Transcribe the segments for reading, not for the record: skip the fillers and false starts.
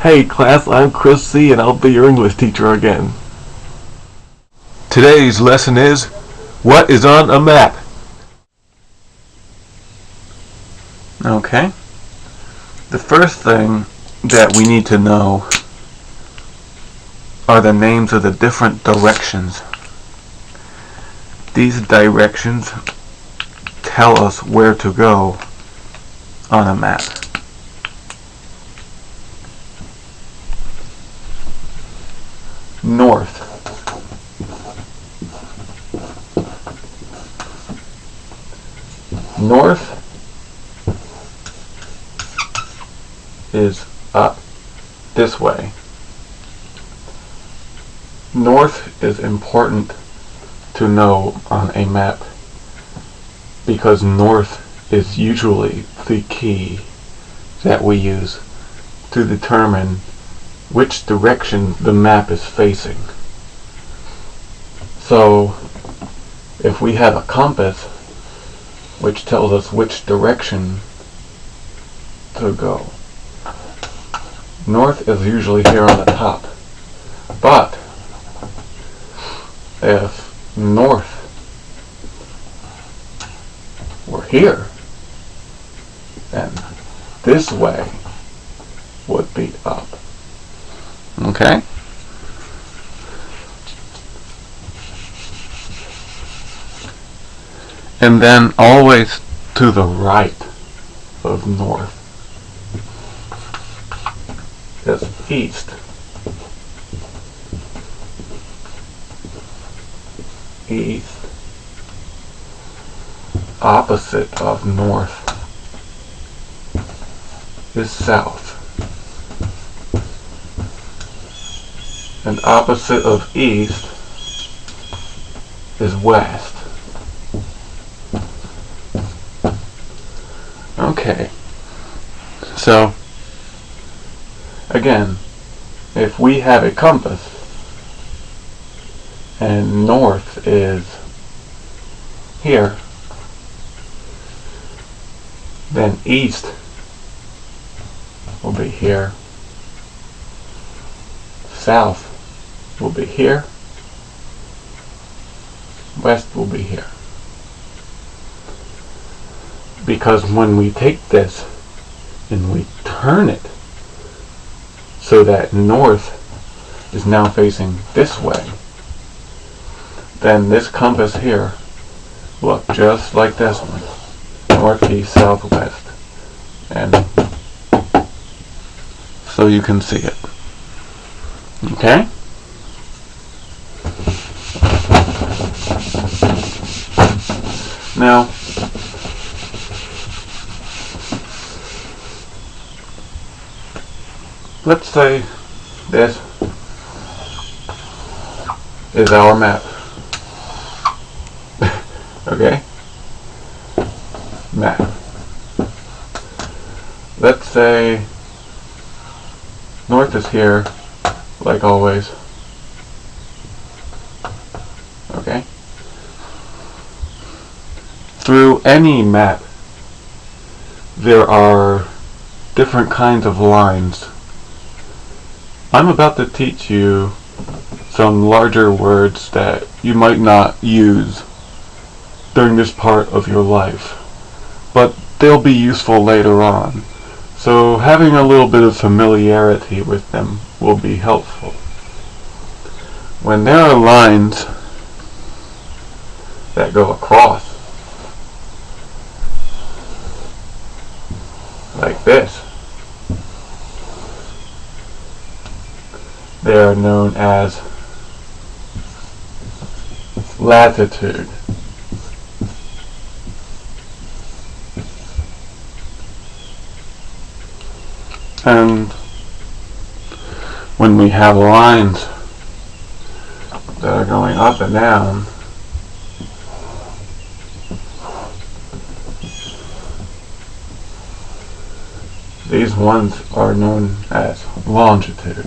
Hey class, I'm Kris C and I'll be your English teacher again. Today's lesson is, what is on a map? Okay. The first thing that we need to know are the names of the different directions. These directions tell us where to go on a map. North. North is up this way. North is important to know on a map because north is usually the key that we use to determine which direction the map is facing. So if we have a compass which tells us which direction to go, north is usually here on the top. But if north were here, then this way would be up. Okay? And then always to the right of north is east. East. Opposite of north is south. And opposite of east is west. Okay. So, again, if we have a compass and north is here, then east will be here, south will be here, west will be here. Because when we take this and we turn it so that north is now facing this way, then this compass here will look just like this one, northeast, southwest, and so you can see it. Okay? Now, let's say this is our map. Okay? Map. Let's say north is here, like always. Okay? Through any map, there are different kinds of lines. I'm about to teach you some larger words that you might not use during this part of your life, but they'll be useful later on. So having a little bit of familiarity with them will be helpful. When there are lines that go across, like this, they are known as latitude. And when we have lines that are going up and down, these ones are known as longitude.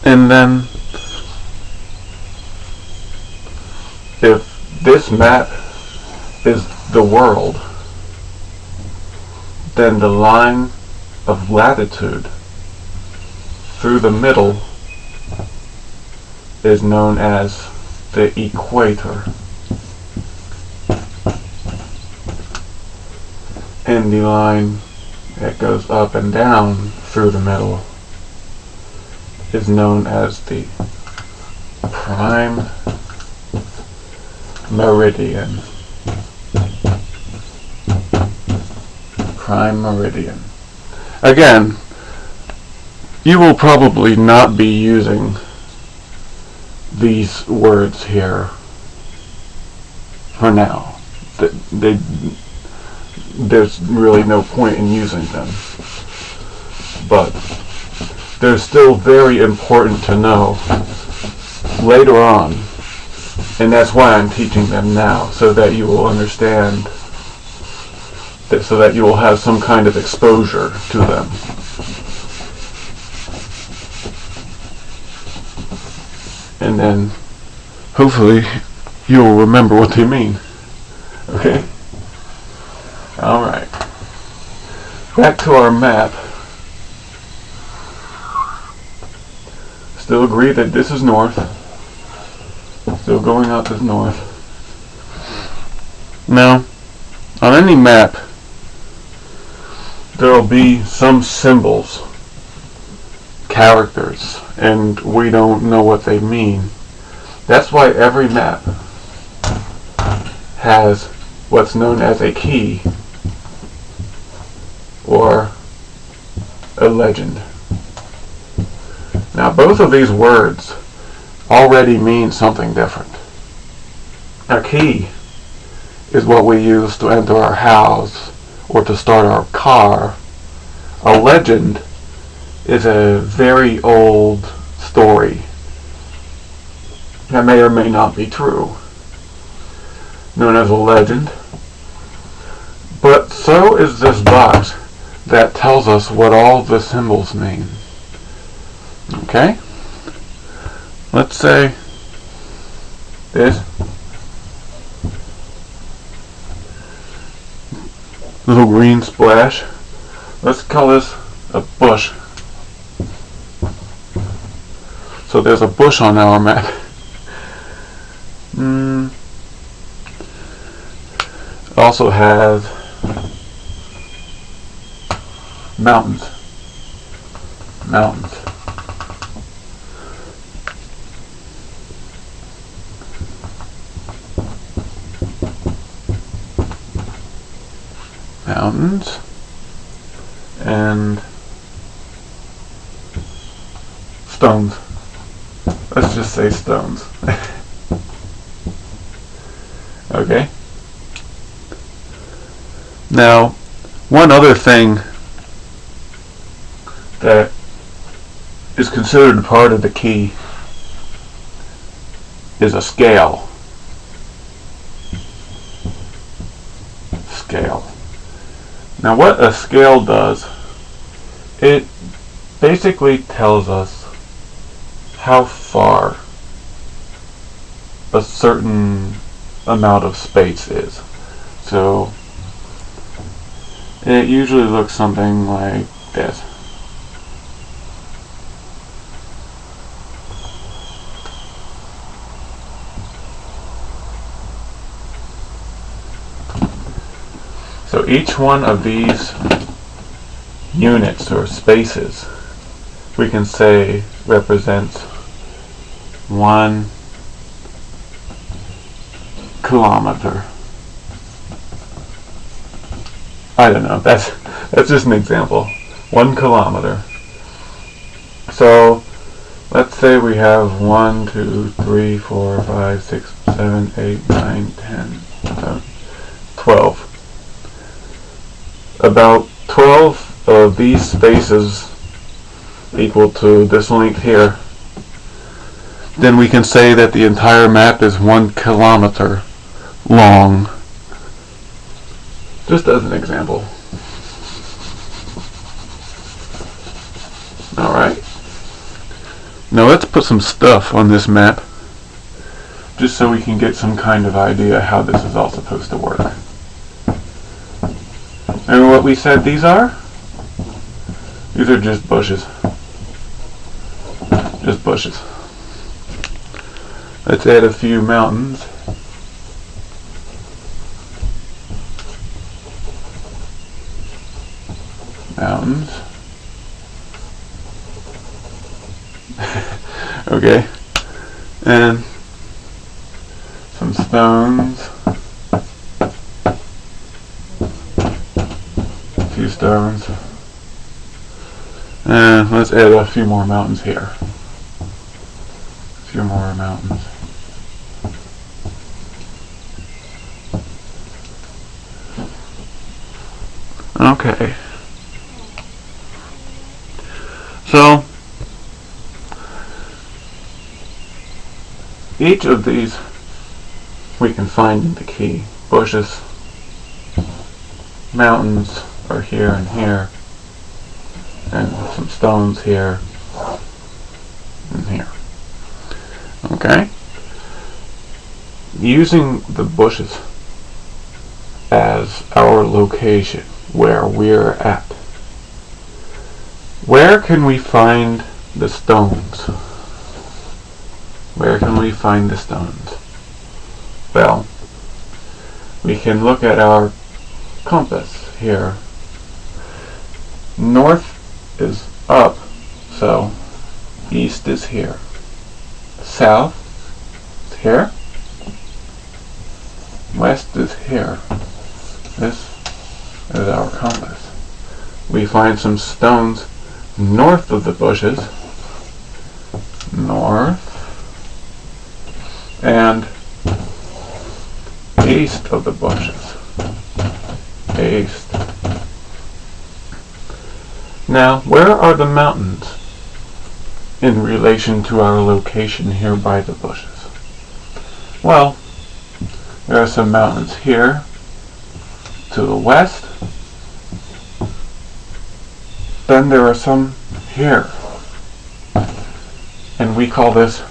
And then if this map is the world, then the line of latitude through the middle is known as the equator. And the line that goes up and down through the middle is known as the prime meridian. Prime meridian. Again, you will probably not be using these words here for now. There's really no point in using them. But they're still very important to know later on. And that's why I'm teaching them now, so that you will understand, so that you will have some kind of exposure to them. And then, hopefully, you'll remember what they mean. Okay? Alright. Back to our map. Still agree that this is north. Still going out to north. Now, on any map, there will be some symbols, characters, and we don't know what they mean. That's why every map has what's known as a key or a legend. Now, both of these words already mean something different. A key is what we use to enter our house or to start our car. A legend is a very old story that may or may not be true, known as a legend. But so is this box that tells us what all the symbols mean. Okay? Let's say this little green splash. Let's call this a bush. So there's a bush on our map. Also has mountains. Mountains. Mountains and stones. Let's just say stones. Okay. Now, one other thing that is considered part of the key is a scale. Scale. Now, what a scale does, it basically tells us how far a certain amount of space is. So it usually looks something like this. So each one of these units or spaces we can say represents 1 kilometer. I don't know, that's just an example. 1 kilometer. So let's say we have 1, 2, 3, 4, 5, 6, 7, 8, 9, 10, 11, 12. About 12 of these spaces equal to this length here. Then we can say that the entire map is 1 kilometer long. Just as an example. Alright. Now let's put some stuff on this map, just so we can get some kind of idea how this is all supposed to work. what we said these are? These are just bushes. Just bushes. Let's add a few mountains. Mountains. Okay. And some stones. A few stones. And let's add a few more mountains here. A few more mountains. Okay. So, each of these we can find in the key. Bushes, mountains are here and here, and some stones here and here. Okay? Using the bushes as our location, where we're at. Where can we find the stones? Where can we find the stones? Well, we can look at our compass here. North is up, so east is here. South is here. West is here. This is our compass. We find some stones north of the bushes. North. And east of the bushes. East. Now, where are the mountains in relation to our location here by the bushes? Well, there are some mountains here to the west. Then there are some here. And we call this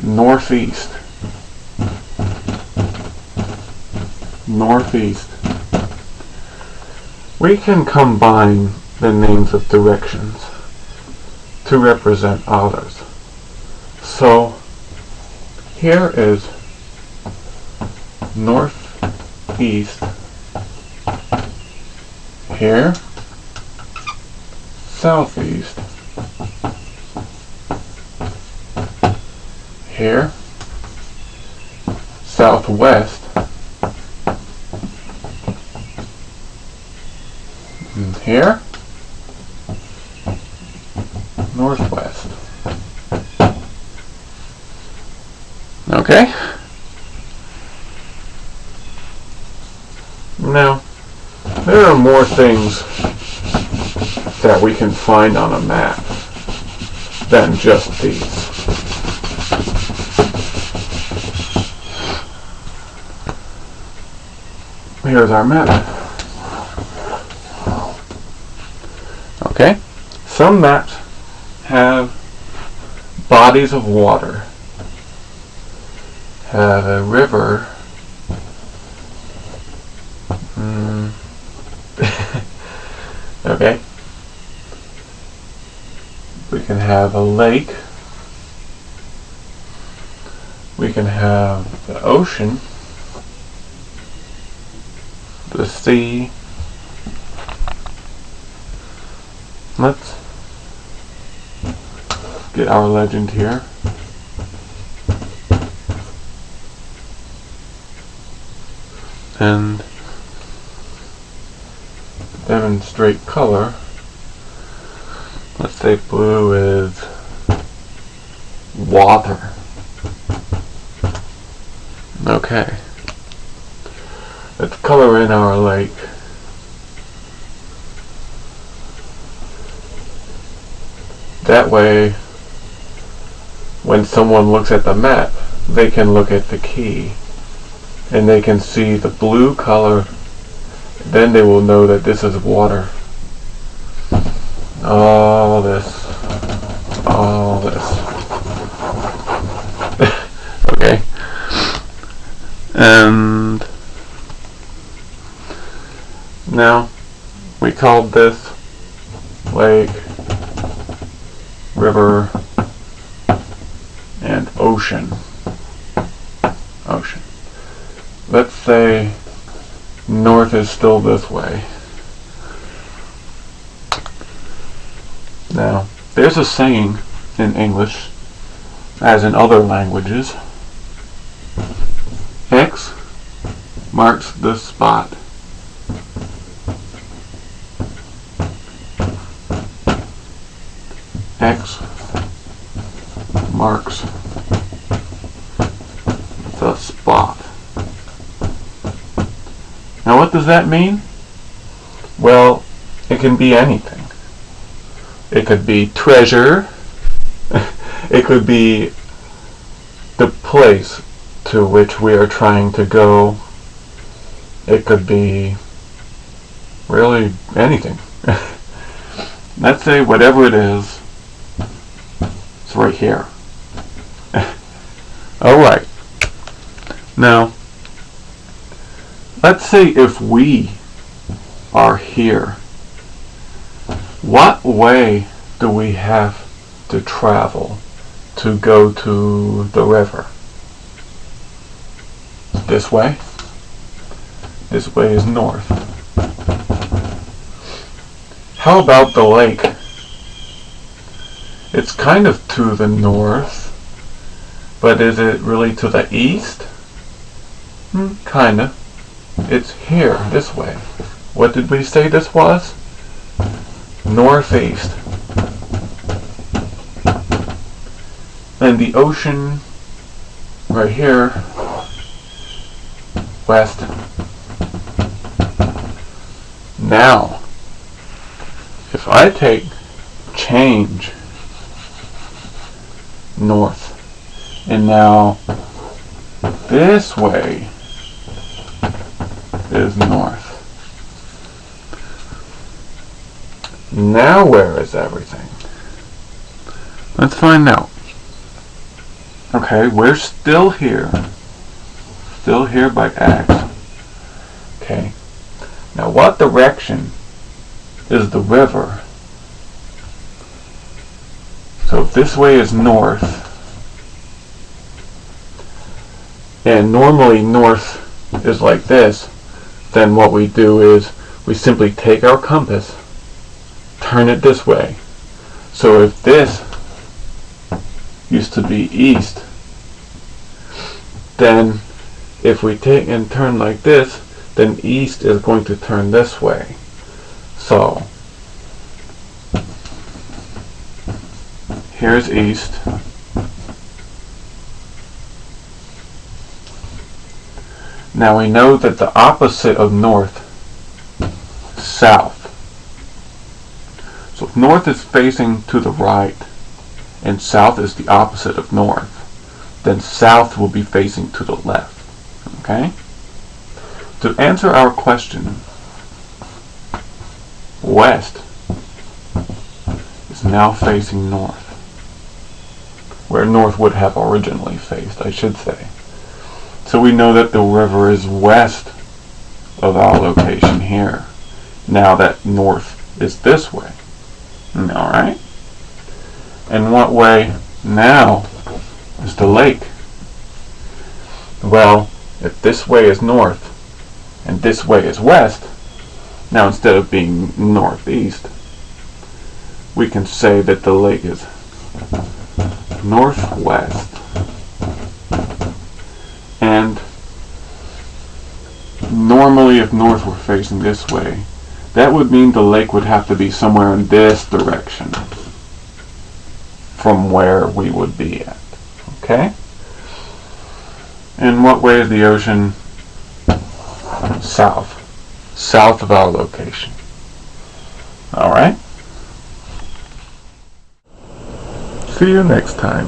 northeast. Northeast. We can combine the names of directions to represent others. So here is northeast. Here, southeast. Here, southwest. And here, northwest. Okay? Now, there are more things that we can find on a map than just these. Here's our map. Okay? Some maps have bodies of water, have a river, okay? We can have a lake, we can have the ocean, the sea. Let's get our legend here. And demonstrate color. Let's say blue is water. Okay. Let's color in our lake. That way, when someone looks at the map, they can look at the key and they can see the blue color. Then they will know that this is water. All this. Okay. And now We called this lake, river, and ocean. Ocean. Let's say north is still this way. Now, there's a saying in English, as in other languages, X marks the spot. X marks the spot. Now what does that mean? Well, it can be anything. It could be treasure. It could be the place to which we are trying to go. It could be really anything. Let's say whatever it is, it's right here. Alright. Now, let's say if we are here, what way do we have to travel to go to the river? This way? This way is north. How about the lake? It's kind of to the north, but is it really to the east? Kinda. It's here, this way. What did we say this was? Northeast. And the ocean right here, west. Now, if I take change north, and now this way is north. Now where is everything? Let's find out. Okay, we're still here. Still here by X. Okay. Now what direction is the river? So if this way is north, and normally north is like this, then what we do is we simply take our compass, turn it this way. So if this used to be east, then if we take and turn like this, then east is going to turn this way. So here's east. Now we know that the opposite of north is south. So if north is facing to the right and south is the opposite of north, then south will be facing to the left. Okay? To answer our question, west is now facing north, where north would have originally faced, I should say. So we know that the river is west of our location here, now that north is this way. Alright? And what way now is the lake? Well, if this way is north and this way is west, now instead of being northeast, we can say that the lake is northwest. And normally if north were facing this way, that would mean the lake would have to be somewhere in this direction from where we would be at. Okay? And what way is the ocean? South. South of our location. Alright? See you next time.